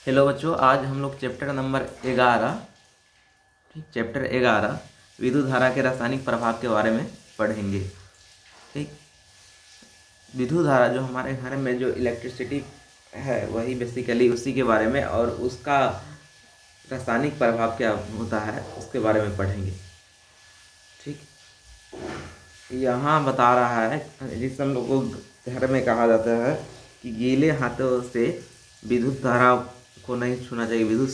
Hello बच्चों, आज हम लोग चैप्टर नंबर 11 ठीक चैप्टर 11 विद्युत धारा के रासायनिक प्रभाव के बारे में पढ़ेंगे। ठीक, विद्युत धारा जो हमारे घर में जो इलेक्ट्रिसिटी है वही बेसिकली उसी के बारे में और उसका रासायनिक प्रभाव क्या होता है उसके बारे में पढ़ेंगे। ठीक, यहाँ बता रहा है जिस हम लोग को घर में कहा जाता है कि गीले हाथों से विद्युत धारा को नहीं छूना चाहिए, विद्युत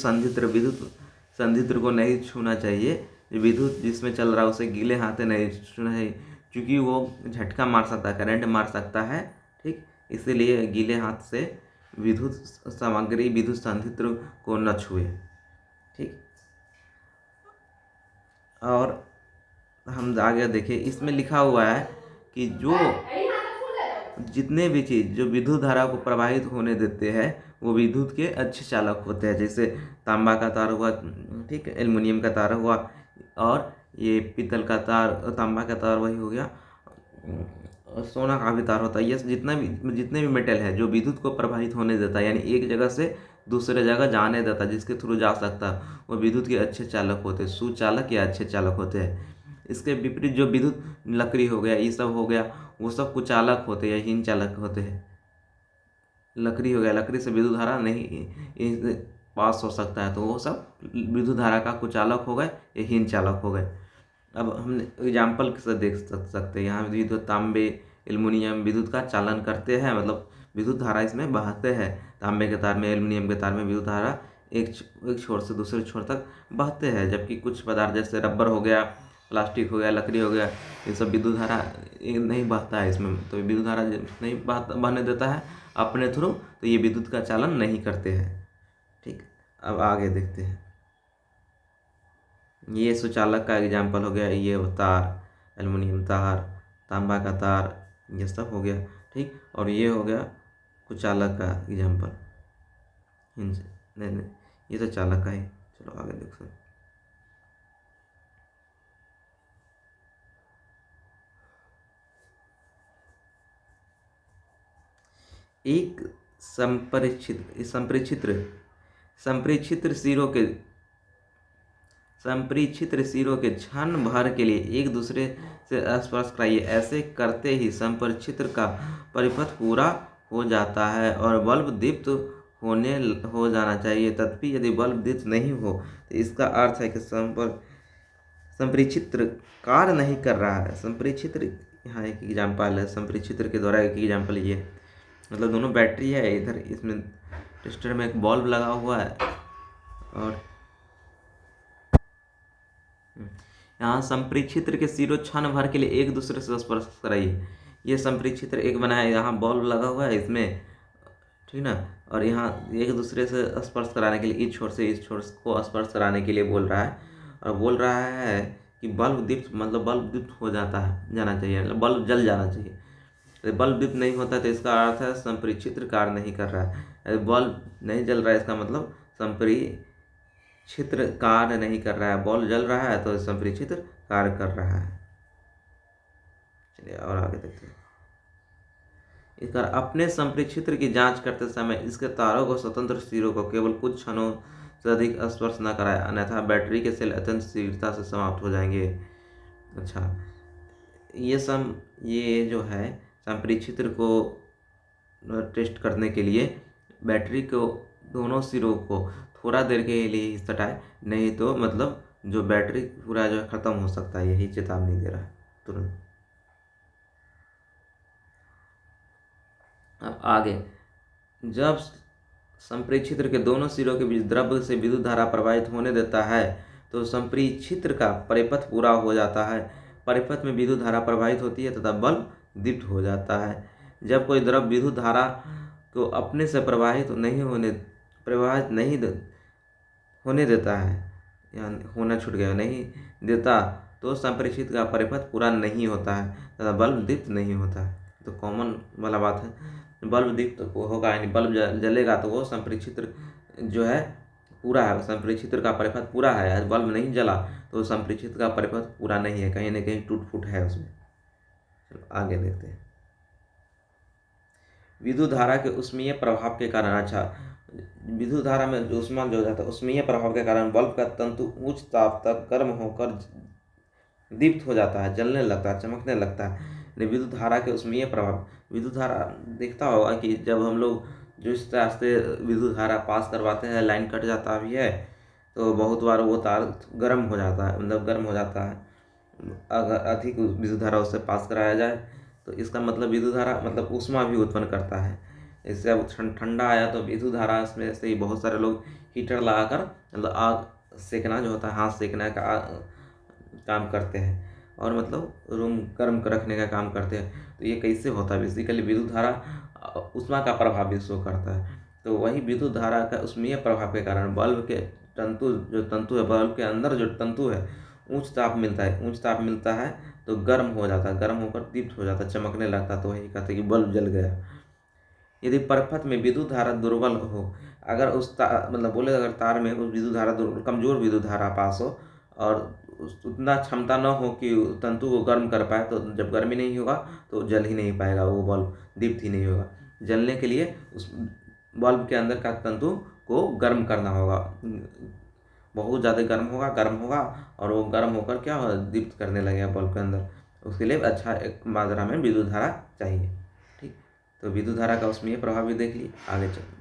संयंत्र को नहीं छूना चाहिए। विद्युत जिसमें चल रहा है उसे गीले हाथ से नहीं छूना चाहिए क्योंकि वो झटका मार सकता है, करंट मार सकता है। ठीक, इसीलिए गीले हाथ से विद्युत सामग्री विद्युत संयंत्र को न छुए। ठीक, और हम आगे देखें, इसमें लिखा हुआ है कि जो जितने भी चीज़ जो विद्युत धारा को प्रवाहित होने देते हैं वो विद्युत के अच्छे चालक होते हैं। जैसे तांबा का तार हुआ, ठीक, एल्युमिनियम का तार हुआ, और ये पीतल का तार, तांबा का तार वही हो गया, और सोना का भी तार होता है। ये जितने भी मेटल है जो विद्युत को प्रवाहित होने देता है, यानी एक जगह से दूसरे जगह जाने देता है, जिसके थ्रू जा सकता है, वो विद्युत के अच्छे चालक होते हैं, सुचालक या अच्छे चालक होते हैं। इसके विपरीत जो विद्युत लकड़ी हो गया, ये सब हो गया, वो सब कुचालक होते हैं या हीन चालक होते हैं। लकड़ी हो गया, लकड़ी से विद्युत धारा नहीं पास हो सकता है, तो वो सब विद्युत धारा का कुचालक हो गए या हीन चालक हो गए। अब हम एग्जाम्पल से देख सकते हैं, यहाँ विद्युत तांबे एल्युमिनियम विद्युत का चालन करते हैं, मतलब विद्युत धारा इसमें बहते हैं। तांबे के तार में, एल्युमिनियम के तार में विद्युत धारा एक छोर से दूसरे छोर तक बहते हैं। जबकि कुछ पदार्थ जैसे रबर हो गया, प्लास्टिक हो गया, लकड़ी हो गया, ये सब विद्युत धारा नहीं बहता है इसमें, तो विद्युत धारा नहीं बहने देता है अपने थ्रू, तो ये विद्युत का चालन नहीं करते हैं। ठीक, अब आगे देखते हैं। ये सुचालक का एग्जाम्पल हो गया, ये तार एल्युमिनियम तार, तांबा का तार, ये सब हो गया। ठीक, और ये हो गया कुचालक का एग्जाम्पल। नहीं नहीं, ये तो चालक का है। चलो आगे देखते हैं। एक संपरिक्षित्र सिरों के क्षण भर के लिए एक दूसरे से स्पर्श कराइए। ऐसे करते ही संपरिक्षित्र का परिपथ पूरा हो जाता है और बल्ब दीप्त हो जाना चाहिए। तथापि यदि बल्ब दीप्त नहीं हो तो इसका अर्थ है कि संपरिक्षित्र कार्य नहीं कर रहा है। संपरिक्षित्र यहाँ एक एग्जाम्पल है, संपरिक्षित्र के द्वारा एक एग्जाम्पल ये, मतलब दोनों बैटरी है, इधर इसमें रजिस्टर में एक बल्ब लगा हुआ है, और यहाँ संपरिक्षित्र के सिरों क्षण भर के लिए एक दूसरे से स्पर्श कराइए। ये संपरिक्षित्र एक बना है, यहाँ बल्ब लगा हुआ है इसमें, ठीक ना, और यहाँ एक दूसरे से स्पर्श कराने के लिए इस छोर से इस छोर को स्पर्श कराने के लिए बोल रहा है। और बोल रहा है कि बल्ब दीप्त, मतलब बल्ब दीप्त हो जाना चाहिए, मतलब बल्ब जल जाना चाहिए। तो बल्ब दीप्त नहीं होता तो इसका अर्थ है संपरिक्षित्र कार्य नहीं कर रहा है। बल्ब नहीं जल रहा है, इसका मतलब संपरिक्षित्र कार्य नहीं कर रहा है। बल्ब जल रहा है तो संपरिक्षित्र कार्य कर रहा है। चलिए और आगे देखते हैं। इसका अपने संपरिक्षित्र की जांच करते समय इसके तारों को स्वतंत्र सिरों को केवल कुछ क्षणों से अधिक स्पर्श न कराए, अन्यथा बैटरी के सेल अत्यंत शीघ्रता से समाप्त हो जाएंगे। अच्छा, ये जो है संपरिक्षित्र को टेस्ट करने के लिए बैटरी को दोनों सिरों को थोड़ा देर के लिए ही सटाए, नहीं तो मतलब जो बैटरी पूरा जो ख़त्म हो सकता है, यही चेतावनी दे रहा है तुरंत। अब आगे, जब संपरिक्षित्र के दोनों सिरों के बीच द्रव्य से विद्युत धारा प्रवाहित होने देता है तो संपरिक्षित्र का परिपथ पूरा हो जाता है। परिपथ में विद्युत धारा प्रवाहित होती है तथा बल्ब दीप्त हो जाता है। जब कोई द्रव्य विद्युत धारा को अपने से प्रवाहित नहीं होने देता है, या होना छूट गया, नहीं देता, तो संपरिक्षित्र का परिपथ पूरा नहीं होता है तथा बल्ब दीप्त नहीं होता है। तो कॉमन वाला बात है, बल्ब दीप्त होगा यानी बल्ब जलेगा तो वो संपरिक्षित्र जो है पूरा है, संपरिक्षित्र का परिपथ पूरा है। बल्ब नहीं जला तो संपरिक्षित्र का परिपथ पूरा नहीं है, कहीं ना कहीं टूट फूट है उसमें। चलो आगे देखते हैं। विद्युत धारा के उष्मीय प्रभाव के कारण, अच्छा, विद्युत धारा में जो ऊष्मा जो हो जाता है ऊष्मीय प्रभाव के कारण बल्ब का तंतु उच्च ताप तक गर्म होकर दीप्त हो जाता है, जलने लगता है, चमकने लगता है। विद्युत धारा के ऊष्मीय प्रभाव, विद्युत धारा देखता होगा कि जब हम लोग जिस तरह से विद्युत धारा पास करवाते हैं, लाइन कट जाता भी है तो बहुत बार वो तार गर्म हो जाता है, मतलब गर्म हो जाता है। अगर अधिक विद्युत धारा उससे पास कराया जाए तो इसका मतलब विद्युत धारा मतलब ऊष्मा भी उत्पन्न करता है। इससे अब ठंडा आया तो विद्युत धारा इसमें से ही बहुत सारे लोग हीटर लगाकर मतलब आग सेकना जो होता है, हाथ सेकने का काम करते हैं और मतलब रूम गर्म रखने का काम करते हैं। तो ये कैसे होता है? बेसिकली विद्युत धारा ऊष्मा का प्रभाव भी शो करता है। तो वही विद्युत धारा का ऊष्मीय प्रभाव के कारण बल्ब के तंतु है, बल्ब के अंदर जो तंतु है उच्च ताप मिलता है तो गर्म हो जाता है, गर्म होकर दीप्त हो जाता है, चमकने लगता है। तो वही कहते हैं कि बल्ब जल गया। यदि परपथ में विद्युत धारा दुर्बल हो, अगर मतलब बोले अगर तार में उस विद्युत धारा कमजोर विद्युत धारा पास हो और उतना क्षमता न हो कि तंतु को गर्म कर पाए, तो जब गर्मी नहीं होगा तो जल ही नहीं पाएगा, वो बल्ब दीप्त ही नहीं होगा। जलने के लिए उस बल्ब के अंदर का तंतु को गर्म करना होगा, बहुत ज़्यादा गर्म होगा और वो गर्म होकर क्या होगा, दीप्त करने लगेगा बल्ब के अंदर। उसके लिए अच्छा एक मात्रा में विद्युत धारा चाहिए। ठीक, तो विद्युत धारा का ऊष्मीय प्रभाव भी देख लिए, आगे चलते हैं।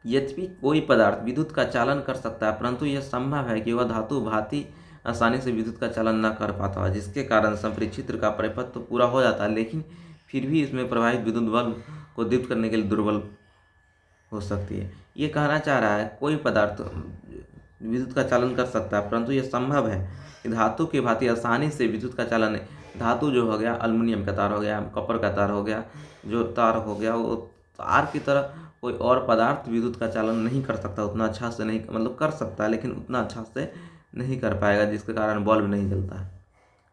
यद्यपि कोई पदार्थ विद्युत का चालन कर सकता है, परंतु यह संभव है कि वह धातु भांति आसानी से विद्युत का चालन न कर पाता है, जिसके कारण संपरिक्षित्र का परिपथ तो पूरा हो जाता है, लेकिन फिर भी इसमें प्रवाहित विद्युत बल्ब को दीप्त करने के लिए दुर्बल हो सकती है। ये कहना चाह रहा है कोई पदार्थ विद्युत का चालन कर सकता है, परंतु यह संभव है कि धातु की भांति आसानी से विद्युत का चालन नहीं। धातु जो हो गया, एल्युमिनियम का तार हो गया, कॉपर का तार हो गया, जो तार हो गया वो तार की तरह कोई और पदार्थ विद्युत का चालन नहीं कर सकता, उतना अच्छा से नहीं, मतलब कर सकता है लेकिन उतना अच्छा से नहीं कर पाएगा, जिसके कारण बल्ब नहीं जलता है।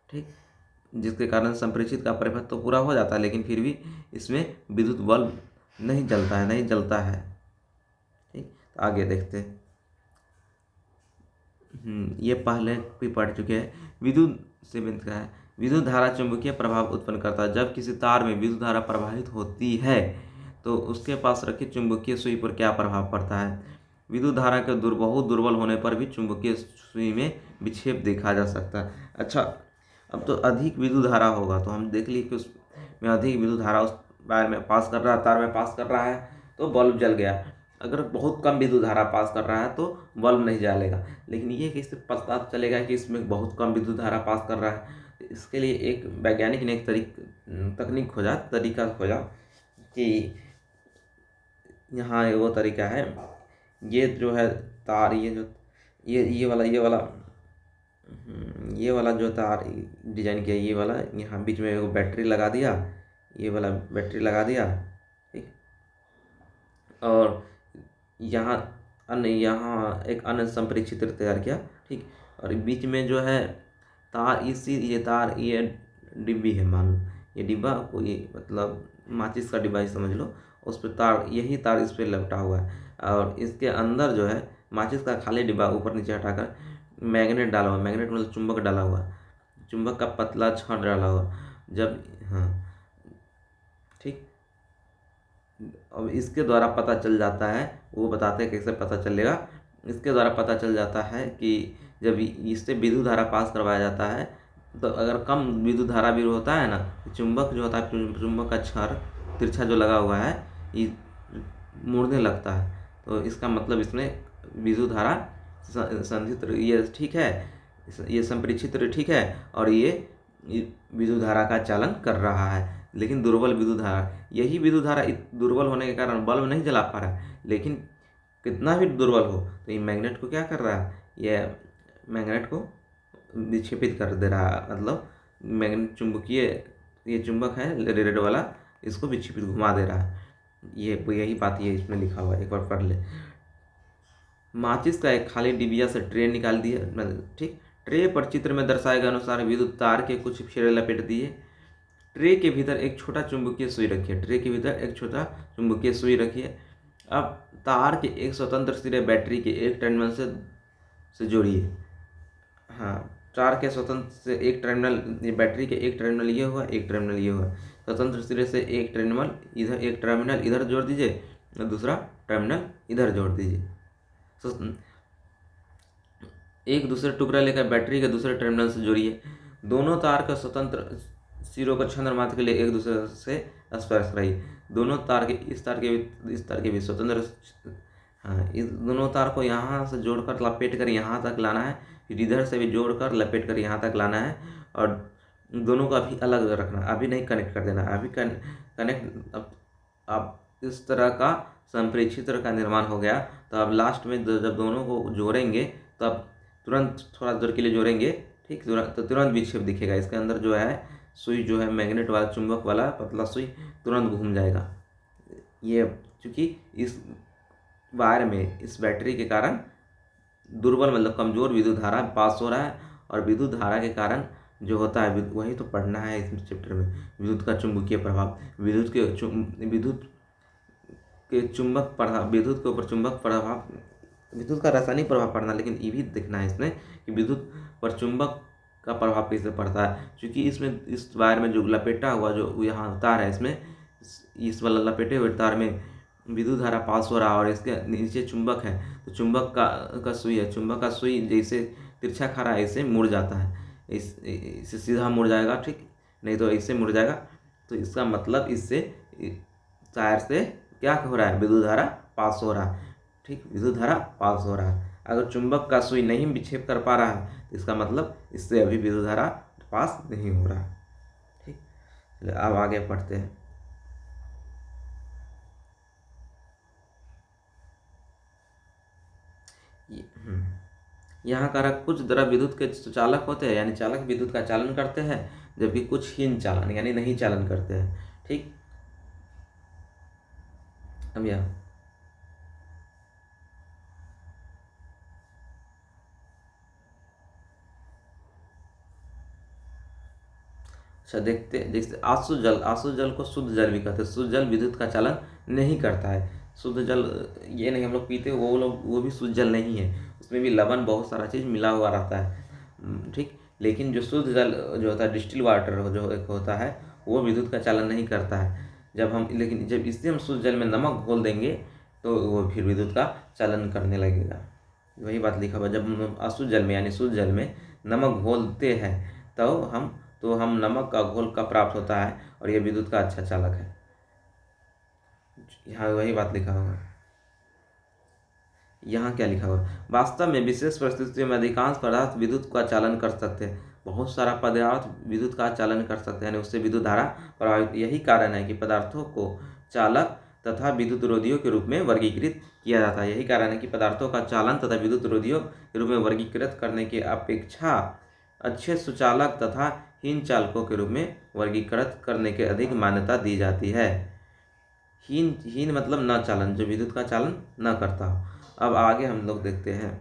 ठीक, जिसके कारण संप्रेषित का परिपथ तो पूरा हो जाता है, लेकिन फिर भी इसमें विद्युत बल्ब नहीं जलता है। ठीक, तो आगे देखते हैं। ये पहले भी पढ़ चुके हैं। विद्युत सेवंत का है, विद्युत धारा चुंबकीय प्रभाव उत्पन्न करता है। जब किसी तार में विद्युत धारा प्रवाहित होती है तो उसके पास रखी चुंबकीय सुई पर क्या प्रभाव पड़ता है? विद्युत धारा के बहुत दुर्बल होने पर भी चुंबकीय सुई में विक्षेप देखा जा सकता है। अच्छा, अब तो अधिक विद्युत धारा होगा तो हम देख लिए कि उसमें अधिक विद्युत धारा उस तार में पास कर रहा है तो बल्ब जल गया। अगर बहुत कम विद्युत धारा पास कर रहा है तो बल्ब नहीं जलेगा। लेकिन ये कैसे पता चलेगा कि इसमें बहुत कम विद्युत धारा पास कर रहा है? इसके लिए एक वैज्ञानिक ने एक तरीका खोजा कि यहाँ वो तरीका है, ये जो है तार, ये वाला जो तार डिजाइन किया, ये वाला यहाँ बीच में एक बैटरी लगा दिया, ये वाला बैटरी लगा दिया। ठीक, और यहाँ एक अन्य संप्रेक्षित्र तैयार किया। ठीक, और बीच में जो है तार, ये डिब्बी है, मान लो ये डिब्बा कोई मतलब माचिस का डिब्बा ही समझ लो, उस पर तार, यही तार इस पर लपटा हुआ है और इसके अंदर जो है माचिस का खाली डिब्बा ऊपर नीचे हटाकर मैग्नेट डाला हुआ, मैग्नेट मतलब चुंबक डाला हुआ, चुंबक का पतला छड़ डाला हुआ। जब हाँ, ठीक, अब इसके द्वारा पता चल जाता है, वो बताते हैं कैसे पता चलेगा। इसके द्वारा पता चल जाता है कि जब इससे विद्युत धारा पास करवाया जाता है तो अगर कम विद्युत धारा भी होता है ना, चुंबक जो होता है, चुंबक का छड़ तिरछा जो लगा हुआ है ये मुड़ने लगता है, तो इसका मतलब इसमें विद्युत धारा संधित्र ये ठीक है, ये संप्रेक्षित्र ठीक है और ये विद्युत धारा का चालन कर रहा है। लेकिन दुर्बल विद्युत धारा, यही विद्युत धारा दुर्बल होने के कारण बल्ब नहीं जला पा रहा है। लेकिन कितना भी दुर्बल हो तो ये मैग्नेट को क्या कर रहा है, ये मैग्नेट को विक्षेपित कर दे रहा है, मतलब मैग्नेट चुंबकीय, ये चुंबक है रेड वाला, इसको विक्षेपित घुमा दे रहा है। यही बात ये इसमें लिखा हुआ है, एक बार पढ़ ले। माचिस का एक खाली डिबिया से ट्रे निकाल दिया, ठीक, ट्रे पर चित्र में दर्शाए गए अनुसार विद्युत तार के कुछ फेरे लपेट दिए। ट्रे के भीतर एक छोटा चुंबकीय सुई रखिए। अब तार के एक स्वतंत्र सिरे बैटरी के एक टर्मिनल से जोड़िए। हाँ, तार के स्वतंत्र से एक टर्मिनल, ये बैटरी के एक टर्मिनल ये हुआ, एक टर्मिनल ये हुआ, स्वतंत्र सिरे से एक टर्मिनल इधर जोड़ दीजिए और दूसरा टर्मिनल इधर जोड़ दीजिए। एक दूसरे टुकड़ा लेकर बैटरी के दूसरे टर्मिनल से जोड़िए। दोनों तार का स्वतंत्र सिरों को छंद्र मात्र के लिए एक दूसरे से स्पर्श कराइए। दोनों तार के इस तार के भी स्वतंत्र, हाँ, इस दोनों तार को यहाँ से जोड़कर लपेट कर यहाँ तक लाना है, फिर इधर से भी जोड़कर लपेट कर यहाँ तक लाना है, और दोनों को अभी अलग रखना, अभी नहीं कनेक्ट कर देना। अभी कनेक्ट अब इस तरह का संप्रेक्षित्र का निर्माण हो गया। तो अब लास्ट में जब दोनों को जोड़ेंगे तब तुरंत थोड़ा देर के लिए जोड़ेंगे, ठीक, तुरंत विक्षेप दिखेगा। इसके अंदर जो है सुई जो है मैग्नेट वाला, चुंबक वाला पतला सुई तुरंत घूम जाएगा। ये क्योंकि इस वायर में इस बैटरी के कारण दुर्बल मतलब कमज़ोर विद्युत धारा पास हो रहा है, और विद्युत धारा के कारण जो होता है वही तो पढ़ना है इस चैप्टर में, विद्युत का चुंबकीय प्रभाव, विद्युत के चुंबक प्रभाव, विद्युत के ऊपर चुंबक प्रभाव, विद्युत का रासायनिक प्रभाव पढ़ना, लेकिन ये भी देखना है इसमें कि विद्युत पर चुंबक का प्रभाव कैसे पड़ता है। क्योंकि इसमें इस वायर में जो लपेटा हुआ जो यहाँ तार है, इसमें इस वाला लपेटे हुए तार में विद्युत धारा पास हो रहा है, और इसके नीचे चुंबक है, तो चुंबक का सुई है, चुंबक का सुई जैसे तिरछा खड़ा है ऐसे मुड़ जाता है, इससे सीधा मुड़ जाएगा, ठीक, नहीं तो ऐसे मुड़ जाएगा। तो इसका मतलब इससे तार से क्या हो रहा है, विद्युत धारा पास हो रहा है, ठीक, विद्युत धारा पास हो रहा है। अगर चुंबक का सुई नहीं विक्षेप कर पा रहा है तो इसका मतलब इससे अभी विद्युत धारा पास नहीं हो रहा है, ठीक। चलिए अब आगे पढ़ते हैं। यहाँ कहा कुछ द्रव विद्युत के चालक होते हैं, यानी चालक विद्युत का चालन करते हैं, जबकि कुछ हीन चालन यानी नहीं चालन करते हैं, ठीक। अब यहाँ अच्छा देखते, जैसे आसु जल को शुद्ध जल भी कहते हैं। शुद्ध जल विद्युत का चालन नहीं करता है। शुद्ध जल ये नहीं हम लोग पीते, वो भी शुद्ध जल नहीं है, उसमें भी लवण बहुत सारा चीज़ मिला हुआ रहता है, ठीक। लेकिन जो शुद्ध जल जो होता है, डिस्टिल वाटर जो एक होता है, वो विद्युत का चालन नहीं करता है। लेकिन जब इससे हम शुद्ध जल में नमक घोल देंगे तो वो फिर विद्युत का चालन करने लगेगा। वही बात लिखा हुआ, जब हम अशुद्ध जल में यानी शुद्ध जल में नमक घोलते हैं तो हम नमक का घोल का प्राप्त होता है, और यह विद्युत का अच्छा चालक है। यहाँ वही बात लिखा हुआ। यहाँ क्या लिखा हुआ, वास्तव में विशेष परिस्थितियों में अधिकांश पदार्थ विद्युत का चालन कर सकते हैं। बहुत सारा पदार्थ विद्युत का चालन कर सकते हैं, यानी उससे विद्युत धारा प्रभावित। यही कारण है कि पदार्थों को चालक तथा विद्युत रोधियों के रूप में वर्गीकृत किया जाता है। यही कारण है कि पदार्थों का चालन तथा विद्युत रोधियों के रूप में वर्गीकृत करने की अपेक्षा अच्छे सुचालक तथा हीन चालकों के रूप में वर्गीकृत करने के अधिक मान्यता दी जाती है। हीन मतलब न चालन, जो विद्युत का चालन न करता हो। अब आगे हम लोग देखते हैं।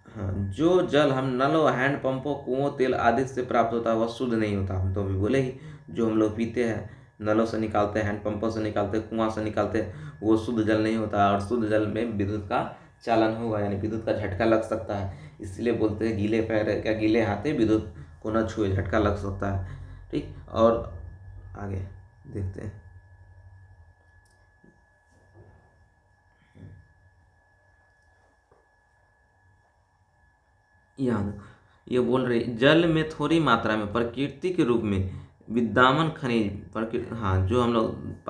हाँ, जो जल हम नलों, हैंडपंपों, कुओं, तेल आदि से प्राप्त होता है वह शुद्ध नहीं होता। हम तो अभी बोले ही, जो हम लोग पीते हैं, नलों से निकालते हैं, हैंडपंपों से निकालते हैं, कुआं से निकालते हैं, वो शुद्ध जल नहीं होता। और शुद्ध जल में विद्युत का चालन होगा, यानी विद्युत का झटका लग सकता है। इसलिए बोलते हैं गीले पैर क्या गीले हाथे विद्युत को न छुए, झटका लग सकता है, ठीक। और आगे देखते हैं। ये बोल रहे जल में थोड़ी मात्रा में प्रकृति के रूप में विद्यमान खनिज हाँ, जो हम लोग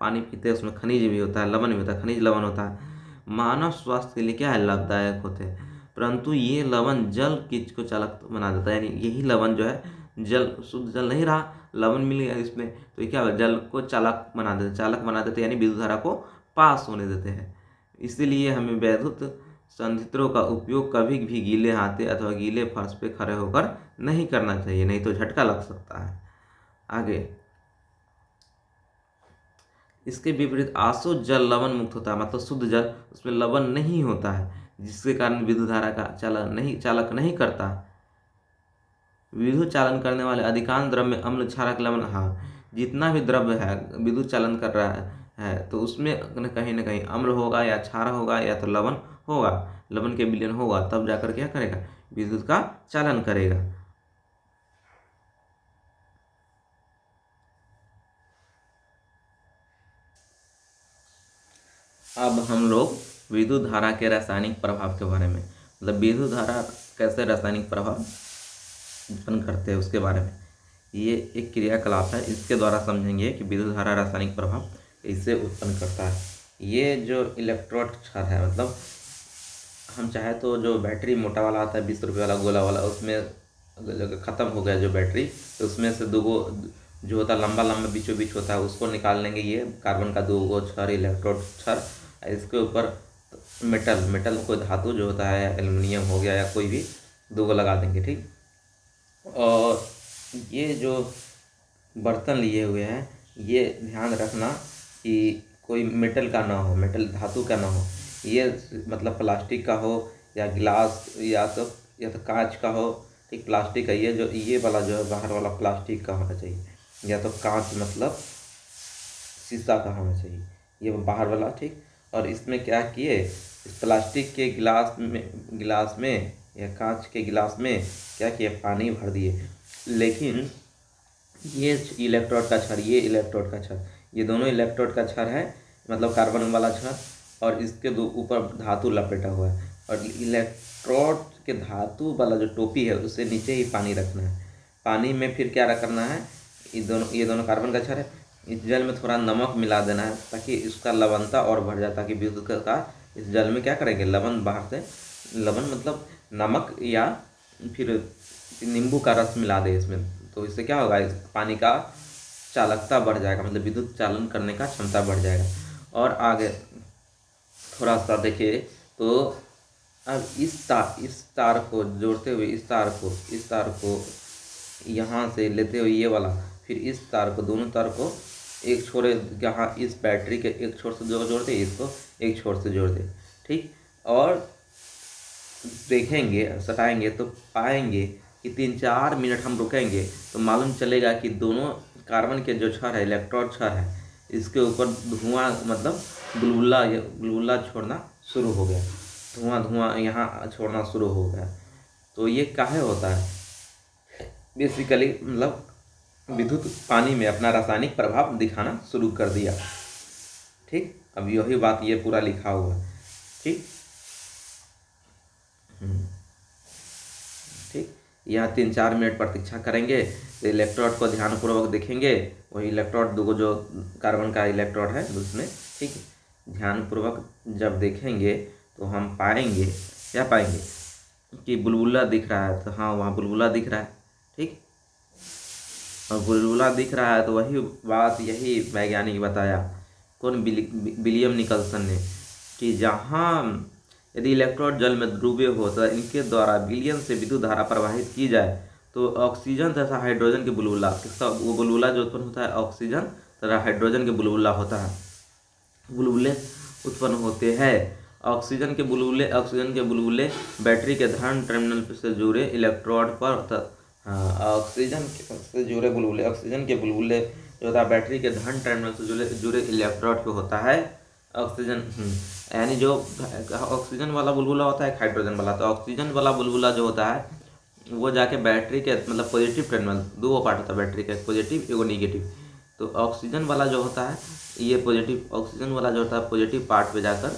पानी पीते हैं उसमें खनिज भी होता है, लवण भी होता है, खनिज लवण होता है, मानव स्वास्थ्य के लिए क्या है, लाभदायक होते हैं। परंतु ये लवण जल को चालक बना देता है, यानी यही लवण जो है, जल शुद्ध जल नहीं रहा, लवण मिल गया इसमें, तो ये क्या होगा, जल को चालक बना देते, यानी विद्युत धारा को पास होने देते हैं। इसीलिए हमें वैद्युत संयंत्रों का उपयोग कभी भी गीले हाथे अथवा गीले फर्श पे खड़े होकर नहीं करना चाहिए, नहीं तो झटका लग सकता है। आगे इसके विपरीत आशुद्ध जल लवण मुक्त होता है, मतलब शुद्ध जल, उसमें लवण नहीं होता है, जिसके कारण विद्युत धारा का चालक नहीं करता। विद्युत चालन करने वाले अधिकांश द्रव्य में अम्ल, क्षारक, लवण, हाँ, जितना भी द्रव्य है विद्युत चालन कर रहा है तो उसमें कहीं ना कहीं अम्ल होगा या क्षार होगा या तो लवण होगा। लवन के विलयन होगा तब जाकर क्या करेगा, विद्युत का चालन करेगा। अब हम लोग विद्युत धारा के रासायनिक प्रभाव के बारे में, मतलब विद्युत धारा कैसे रासायनिक प्रभाव उत्पन्न करते हैं उसके बारे में, ये एक क्रियाकलाप है, इसके द्वारा समझेंगे कि विद्युत धारा रासायनिक प्रभाव इससे उत्पन्न करता है। ये जो इलेक्ट्रोड क्षर है, मतलब हम चाहे तो जो बैटरी मोटा वाला आता है 20 रुपये वाला गोला वाला, उसमें अगर ख़त्म हो गया जो बैटरी, तो उसमें से दो गो जो होता है लंबा लंबा बीचों बीच होता है, उसको निकाल लेंगे। ये कार्बन का 2 गो क्षर, इलेक्ट्रोड क्षर, इसके ऊपर मेटल कोई धातु जो होता है, एल्युमिनियम हो गया या कोई भी, 2 गो लगा देंगे, ठीक। और ये जो बर्तन लिए हुए हैं, ये ध्यान रखना कि कोई मेटल का ना हो, मेटल धातु का ना हो, ये मतलब प्लास्टिक का हो या गिलास या तो कांच का हो, ठीक। प्लास्टिक का ये वाला जो है बाहर वाला प्लास्टिक का होना चाहिए, या तो कांच मतलब शीशा का होना चाहिए, ये बाहर वाला, ठीक। और इसमें क्या किए, इस प्लास्टिक के गिलास में या कांच के गिलास में क्या किए, पानी भर दिए। लेकिन ये इलेक्ट्रोड का क्षर, ये इलेक्ट्रोड का क्षर, ये दोनों इलेक्ट्रोड का क्षर है, मतलब कार्बन वाला क्षर, और इसके ऊपर धातु लपेटा हुआ है। और इलेक्ट्रोड के धातु वाला जो टोपी है उससे नीचे ही पानी रखना है। पानी में फिर क्या करना है, ये दोनों कार्बन का क्षर है, इस जल में थोड़ा नमक मिला देना है ताकि इसका लवणता और बढ़ जाए, ताकि विद्युत का इस जल में क्या करेंगे, लवण बाहर से, लवण मतलब नमक या फिर नींबू का रस मिला दे इसमें, तो इससे क्या होगा, इस पानी का चालकता बढ़ जाएगा, मतलब विद्युत चालन करने का क्षमता बढ़ जाएगा। और आगे थोड़ा सा देखिए तो अब इस तार को जोड़ते हुए, इस तार को यहाँ से लेते हुए ये वाला, फिर इस तार को, दोनों तार को एक छोर यहाँ इस बैटरी के एक छोर से जोड़ते, इसको एक छोर से जोड़ते, ठीक। और देखेंगे, सटाएंगे तो पाएंगे कि 3-4 मिनट हम रुकेंगे तो मालूम चलेगा कि दोनों कार्बन के जो क्षर है, इलेक्ट्रोड क्षर है, इसके ऊपर धुआं मतलब बुलबुला छोड़ना शुरू हो गया, धुआं यहाँ छोड़ना शुरू हो गया। तो ये काहे होता है, बेसिकली मतलब विद्युत पानी में अपना रासायनिक प्रभाव दिखाना शुरू कर दिया, ठीक। अब यही बात ये पूरा लिखा हुआ है, ठीक। ठीक, यहाँ 3-4 मिनट प्रतीक्षा करेंगे तो इलेक्ट्रोड को ध्यानपूर्वक देखेंगे, वही इलेक्ट्रोड, दो जो कार्बन का इलेक्ट्रोड है उसमें, ठीक। ध्यानपूर्वक जब देखेंगे तो हम पाएंगे, क्या पाएंगे कि बुलबुला दिख रहा है, तो हाँ वहाँ बुलबुला दिख रहा है, ठीक। और बुलबुला दिख रहा है तो वही बात, यही वैज्ञानिक बताया, कौन, विलियम निकलसन ने, कि जहाँ यदि इलेक्ट्रोड जल में डूबे हो तो इनके द्वारा विलयन से विद्युत धारा प्रवाहित की जाए तो ऑक्सीजन तथा हाइड्रोजन के बुलबुला, किसका, वो बुलबुला जो उत्पन्न होता है ऑक्सीजन तथा हाइड्रोजन के बुलबुला होता है, बुलबुले उत्पन्न होते हैं। ऑक्सीजन के बुलबुले बैटरी के धन टर्मिनल से जुड़े इलेक्ट्रोड पर, ऑक्सीजन से जुड़े बुलबुले, ऑक्सीजन के बुलबुले जो होता है बैटरी के धन टर्मिनल से जुड़े इलेक्ट्रोड पे होता है ऑक्सीजन, यानी जो ऑक्सीजन वाला बुलबुला होता है, हाइड्रोजन वाला, तो ऑक्सीजन वाला बुलबुला जो होता है वो जाके बैटरी के मतलब पॉजिटिव टर्मिनल, 2 पार्ट होता है बैटरी का, एक पॉजिटिव एगो निगेटिव, तो ऑक्सीजन वाला जो होता है, ये पॉजिटिव, ऑक्सीजन वाला जो होता है पॉजिटिव पार्ट पे जाकर,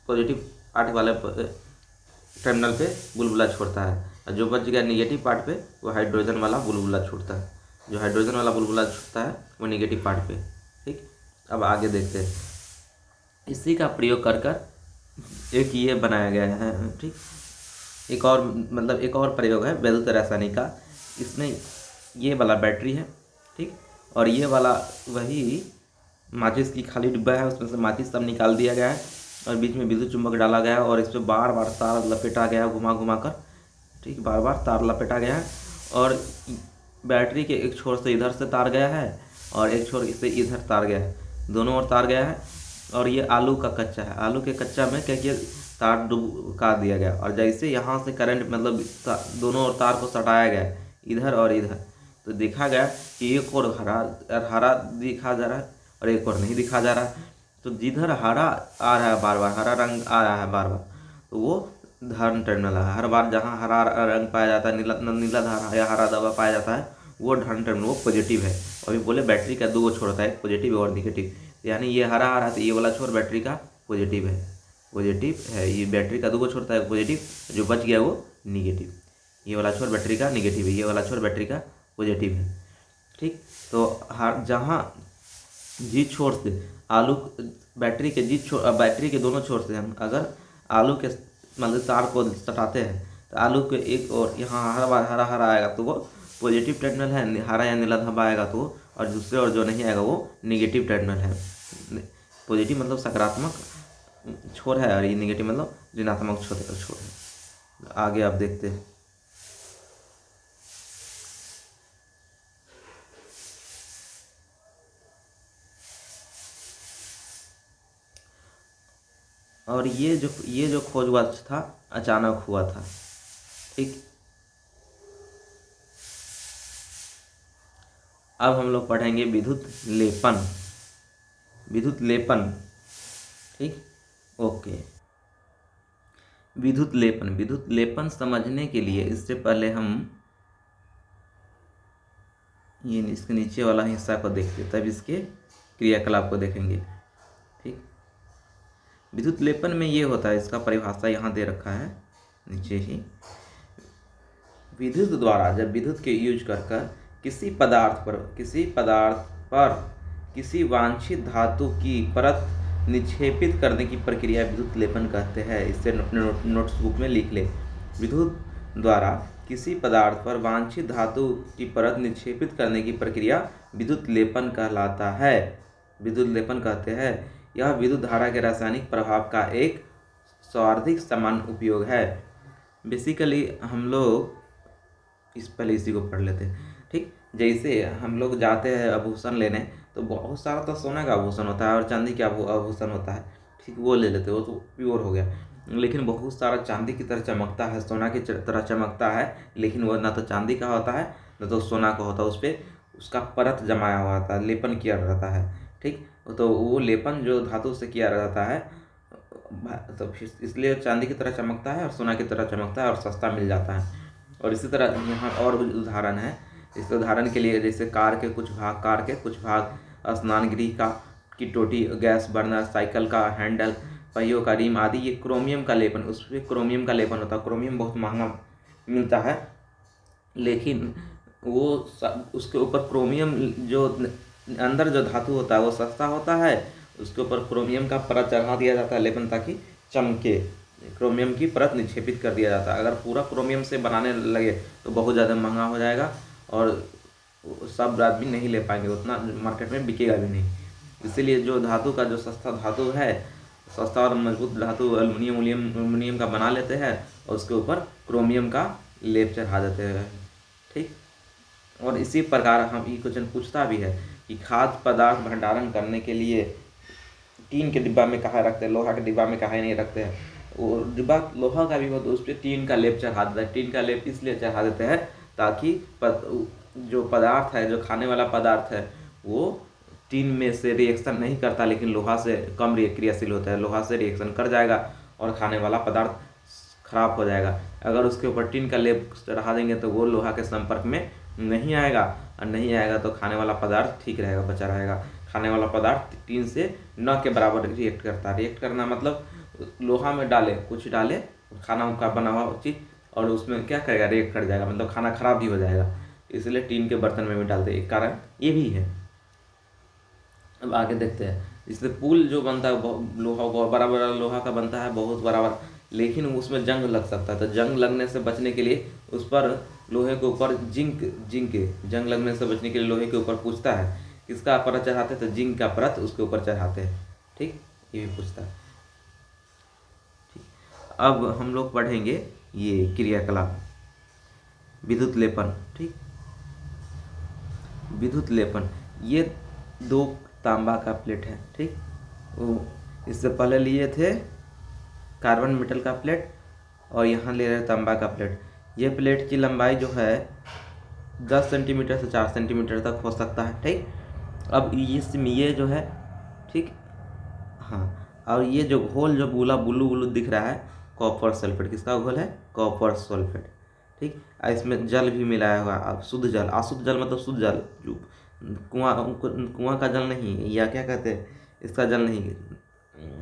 पॉजिटिव पार्ट वाले टर्मिनल पे बुलबुला छोड़ता है, और जो बच गया निगेटिव पार्ट पे वो हाइड्रोजन वाला बुलबुला छोड़ता है, जो हाइड्रोजन वाला बुलबुला छोड़ता है वो निगेटिव पार्ट पे, ठीक। अब आगे देखते हैं, इसी का प्रयोग कर एक ये बनाया गया है, ठीक। एक और प्रयोग है विद्युत रासायनिक का, इसमें ये वाला बैटरी है, ठीक, और ये वाला वही माचिस की खाली डिब्बा है, उसमें से माचिस सब निकाल दिया गया है और बीच में विद्युत चुंबक डाला गया है और इस पर बार बार तार लपेटा गया घुमा कर, ठीक, बार बार तार लपेटा गया है, और बैटरी के एक छोर से इधर से तार गया है और एक छोर से इधर तार गया है, दोनों ओर तार गया है। और ये आलू का कच्चा है, आलू के कच्चा में क्या किया, तार डुबका दिया गया, और जैसे यहाँ से करंट मतलब दोनों ओर तार को सटाया गया इधर और इधर, तो देखा गया कि एक और हरा दिखा जा रहा है और एक और नहीं दिखा जा रहा है, तो जिधर हरा आ रहा है बार बार, हरा रंग आ रहा है बार बार, तो वो धन टर्मिनल है। हर बार जहाँ हरा रंग पाया जाता है, नीला धारा या हरा दबा पाया जाता है, वो धन टर्मिनल, वो पॉजिटिव है। अभी बोले बैटरी का 2 छोर होता है, एक पॉजिटिव और निगेटिव, यानी ये हरा आ रहा है तो ये वाला छोर बैटरी का पॉजिटिव है, ये बैटरी का 2 छोर होता है, पॉजिटिव, जो बच गया वो निगेटिव। ये वाला छोर बैटरी का निगेटिव है, ये वाला छोर बैटरी का पॉजिटिव है। ठीक, तो हर जहाँ जिस छोर से आलू बैटरी के दोनों छोर से हम अगर आलू के मतलब तार को सटाते हैं तो आलू के एक और यहाँ हरा हरा आएगा तो वो पॉजिटिव टर्मिनल है, हरा या नीला धब्बा आएगा तो, और दूसरे और जो नहीं आएगा वो निगेटिव टर्मिनल है। पॉजिटिव मतलब सकारात्मक छोर है और ये निगेटिव मतलब ऋणात्मक छोर है। आगे आप देखते हैं। और ये जो खोज हुआ था अचानक हुआ था। ठीक, अब हम लोग पढ़ेंगे विद्युत लेपन। ठीक, ओके। विद्युत लेपन समझने के लिए इससे पहले हम ये इसके नीचे वाला हिस्सा को देखते, तब इसके क्रियाकलाप को देखेंगे। ठीक, विद्युत लेपन में ये होता है, इसका परिभाषा यहाँ दे रखा है नीचे ही। विद्युत द्वारा जब विद्युत के यूज कर किसी पदार्थ पर किसी वांछित धातु की परत निक्षेपित करने की प्रक्रिया विद्युत लेपन कहते हैं। इससे अपने नोट्सबुक में लिख ले। विद्युत द्वारा किसी पदार्थ पर वांछित धातु की परत निक्षेपित करने की प्रक्रिया विद्युत लेपन कहलाता है, विद्युत लेपन कहते हैं। यह विद्युत धारा के रासायनिक प्रभाव का एक सर्वाधिक सामान्य उपयोग है। बेसिकली हम लोग पहले इसी को पढ़ लेते हैं। ठीक, जैसे हम लोग जाते हैं आभूषण लेने तो बहुत सारा तो सोना का आभूषण होता है और चांदी का आभूषण होता है। ठीक, वो ले लेते, वो तो प्योर हो गया। लेकिन बहुत सारा चांदी की तरह चमकता है, सोना की तरह चमकता है, लेकिन वो ना तो चांदी का होता है ना तो सोना का होता है। उस पर उसका परत जमाया हुआ होता है, लेपन किया रहता है। ठीक, तो वो लेपन जो धातु से किया रहता है तो इसलिए चांदी की तरह चमकता है और सोना की तरह चमकता है और सस्ता मिल जाता है। और इसी तरह यहाँ और उदाहरण है। इस उदाहरण के लिए जैसे कार के कुछ भाग, स्नान गृह की टोटी, गैस बर्नर, साइकिल का हैंडल, पहियों का रिम आदि, ये क्रोमियम का लेपन, उस पर क्रोमियम का लेपन होता है। क्रोमियम बहुत महंगा मिलता है, लेकिन वो उसके ऊपर क्रोमियम जो अंदर जो धातु होता है वो सस्ता होता है, उसके ऊपर क्रोमियम का परत चढ़ा दिया जाता है लेपन, ताकि चमके। क्रोमियम की परत निक्षेपित कर दिया जाता है। अगर पूरा क्रोमियम से बनाने लगे तो बहुत ज़्यादा महंगा हो जाएगा और सब आदमी नहीं ले पाएंगे, उतना मार्केट में बिकेगा भी नहीं। इसीलिए जो धातु का जो सस्ता धातु है, सस्ता और मजबूत धातु एल्युमिनियम का बना लेते हैं और उसके ऊपर क्रोमियम का लेप चढ़ा देते हैं। ठीक, और इसी प्रकार हम ये क्वेश्चन पूछता भी है कि खाद्य पदार्थ भंडारण करने के लिए टीन के डिब्बा में कहाँ रखते हैं, लोहा के डिब्बा में कहाँ नहीं रखते हैं। वो डिब्बा लोहा का भी हो तो उस पर टीन का लेप चढ़ा देता है। टीन का लेप इसलिए चढ़ा देते हैं ताकि जो पदार्थ है, जो खाने वाला पदार्थ है, वो टीन में से रिएक्शन नहीं करता, लेकिन लोहा से कम क्रियाशील होता है। लोहा से रिएक्शन कर जाएगा और खाने वाला पदार्थ खराब हो जाएगा। अगर उसके ऊपर टीन का लेप चढ़ा देंगे तो वो लोहा के संपर्क में नहीं आएगा, और नहीं आएगा तो खाने वाला पदार्थ ठीक रहेगा, बचा रहेगा। खाने वाला पदार्थ टीन से न के बराबर रिएक्ट करता है। रिएक्ट करना मतलब लोहा में कुछ डाले खाना का बना हुआ चीज़, और उसमें क्या करेगा, रिएक्ट कर जाएगा, मतलब खाना खराब भी हो जाएगा। इसलिए टीन के बर्तन में भी डालते, एक कारण ये भी है। अब आगे देखते हैं। इसलिए पुल जो बनता है लोहा, बड़ा बड़ा लोहा का बनता है, बहुत बड़ा, लेकिन उसमें जंग लग सकता है। तो जंग लगने से बचने के लिए उस पर लोहे के ऊपर जंग लगने से बचने के लिए लोहे के ऊपर पूछता है किसका परत चढ़ाते हैं, तो जिंक का परत उसके ऊपर चढ़ाते हैं। ठीक, ये भी पूछता है। ठीक, अब हम लोग पढ़ेंगे ये क्रियाकलाप विद्युत लेपन। ठीक, विद्युत लेपन, ये 2 तांबा का प्लेट है। ठीक, वो इससे पहले लिए थे कार्बन मेटल का प्लेट और यहाँ ले रहे तांबा का प्लेट। ये प्लेट की लंबाई जो है 10 सेंटीमीटर से 4 सेंटीमीटर तक हो सकता है। ठीक, अब इसमें ये जो है, ठीक हाँ, और ये जो घोल जो बुलू बुलू दिख रहा है, कॉपर सल्फेट। किसका घोल है? Copper sulphate. ठीक, इसमें जल भी मिलाया हुआ है। अब शुद्ध जल, अशुद्ध जल मतलब शुद्ध जल, जो कुआं का जल नहीं, या क्या कहते हैं, इसका जल नहीं,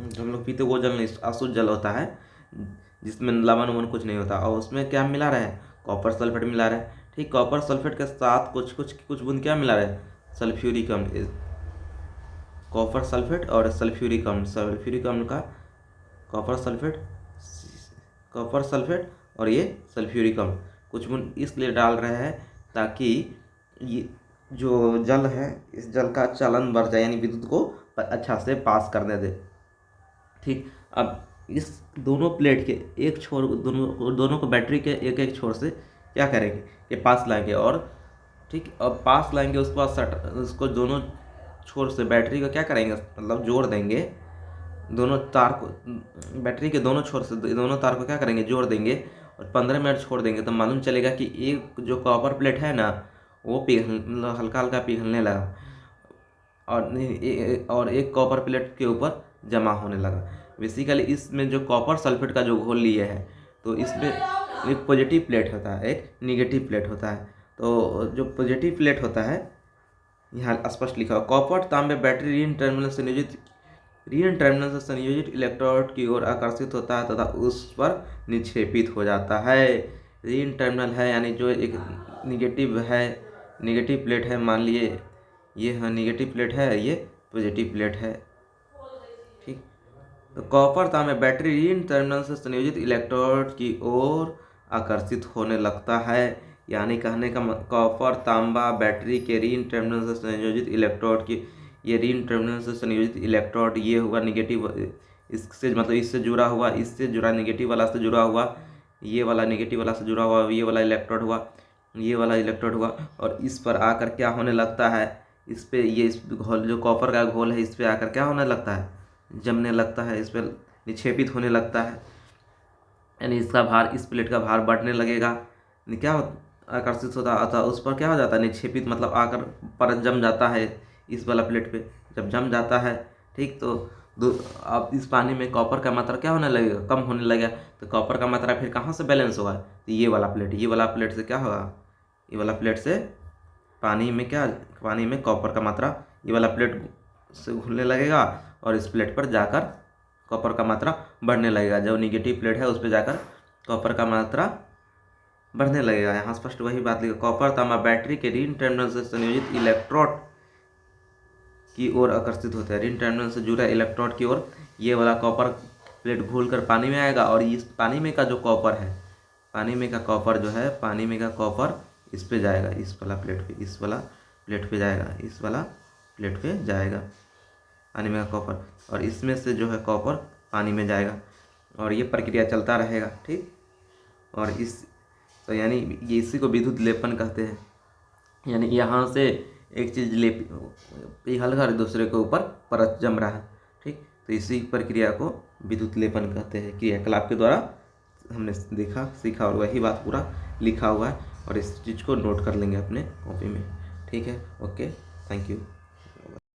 जो हम लोग पीते वो जल नहीं, अशुद्ध जल होता है जिसमें लवण ववन कुछ नहीं होता। और उसमें क्या मिला रहा है? कॉपर सल्फेट मिला रहा है। ठीक, कॉपर सल्फेट के साथ कुछ बूंद क्या मिला रहा है? सल्फ्यूरिक अम्ल। कॉपर सल्फेट और सल्फ्यूरिक अम्ल, सल्फ्यूरिक अम्ल का कॉपर सल्फेट और ये सल्फ्यूरिक अम्ल कुछ बूंद इसलिए डाल रहे हैं ताकि ये जो जल है, इस जल का चालन बढ़ जाए, यानी विद्युत को अच्छा से पास करने दे। ठीक, अब इस दोनों प्लेट के एक छोर, दोनों को बैटरी के एक एक छोर से क्या करेंगे? ये पास लाएंगे। और ठीक, अब पास लाएंगे, उसके बाद उसको दोनों छोर से बैटरी को क्या करेंगे, मतलब जोड़ देंगे। दोनों तार को, बैटरी के दोनों छोर से दोनों तार को क्या करेंगे? जोड़ देंगे और 15 मिनट छोड़ देंगे तो मालूम चलेगा कि एक जो कॉपर प्लेट है ना, वो मतलब हल्का हल्का पिघलने लगा और एक कॉपर प्लेट के ऊपर जमा होने लगा। बेसिकली इसमें जो कॉपर सल्फेट का जो घोल लिए है, तो इसमें एक पॉजिटिव प्लेट होता है, एक निगेटिव प्लेट होता है। तो जो पॉजिटिव प्लेट होता है, यहाँ स्पष्ट लिखा हो, कॉपर तांबे बैटरी ऋण टर्मिनल से संयोजित इलेक्ट्रोड की ओर आकर्षित होता है तथा उस पर निक्षेपित हो जाता है। ऋण टर्मिनल है यानी जो एक निगेटिव प्लेट है, मान लिए ये हाँ निगेटिव प्लेट है, ये पॉजिटिव प्लेट है। ठीक, तो कॉपर तांबे बैटरी ऋण टर्मिनल से संयोजित इलेक्ट्रोड की ओर आकर्षित होने लगता है। यानी कहने का कॉपर तांबा बैटरी के ऋण टर्मिनल से संयोजित इलेक्ट्रोड की, ये ऋण टर्मिनल से संयोजित इलेक्ट्रोड ये हुआ निगेटिव, इससे मतलब इससे जुड़ा हुआ, इससे जुड़ा निगेटिव वाला से जुड़ा हुआ, ये वाला निगेटिव वाला से जुड़ा हुआ, ये वाला इलेक्ट्रोड हुआ, ये वाला इलेक्ट्रोड हुआ। और इस पर आकर क्या होने लगता है? इस पे ये इस घोल, जो कॉपर का घोल है, इस पे आकर क्या होने लगता है? जमने लगता है, इस पर निक्षेपित होने लगता है। यानी इसका भार, इस प्लेट का भार बढ़ने लगेगा। क्या आकर्षित होता, अतः उस पर क्या हो जाता है? निक्षेपित, मतलब आकर पर जम जाता है इस वाला प्लेट पे। जब जम जाता है, ठीक, तो अब इस पानी में कॉपर का मात्रा क्या होने लगेगा? कम होने लगेगा। तो कॉपर का मात्रा फिर कहाँ से बैलेंस होगा? तो ये वाला प्लेट से क्या होगा? ये वाला प्लेट से पानी में कॉपर का मात्रा ये वाला प्लेट से घुलने लगेगा और इस प्लेट पर जाकर कॉपर का मात्रा बढ़ने लगेगा। जो निगेटिव प्लेट है उस पर जाकर कॉपर का मात्रा बढ़ने लगेगा। यहाँ स्पष्ट वही बात लिखा, कॉपर तांबा बैटरी के ऋण टर्मिनल से संयोजित इलेक्ट्रोड की ओर आकर्षित होता है। ऋण टर्मिनल से जुड़ा इलेक्ट्रोड की ओर ये वाला कॉपर प्लेट घूलकर पानी में आएगा और इस पानी में का जो कॉपर है, पानी में का कॉपर इस पे जाएगा, इस वाला प्लेट पे, इस वाला प्लेट पे जाएगा, इस वाला प्लेट पे जाएगा पानी में का कॉपर, और इसमें से जो है कॉपर पानी में जाएगा और ये प्रक्रिया चलता रहेगा। ठीक, और तो यानी ये इसी को विद्युत लेपन कहते हैं। यानी यहाँ से एक चीज़ पिघल कर दूसरे के ऊपर परत जम रहा है। ठीक, तो इसी प्रक्रिया को विद्युत लेपन कहते हैं। क्रियाकलाप के द्वारा हमने सीखा और वही बात पूरा लिखा हुआ है और इस चीज़ को नोट कर लेंगे अपने कॉपी में। ठीक है, ओके, थैंक यू।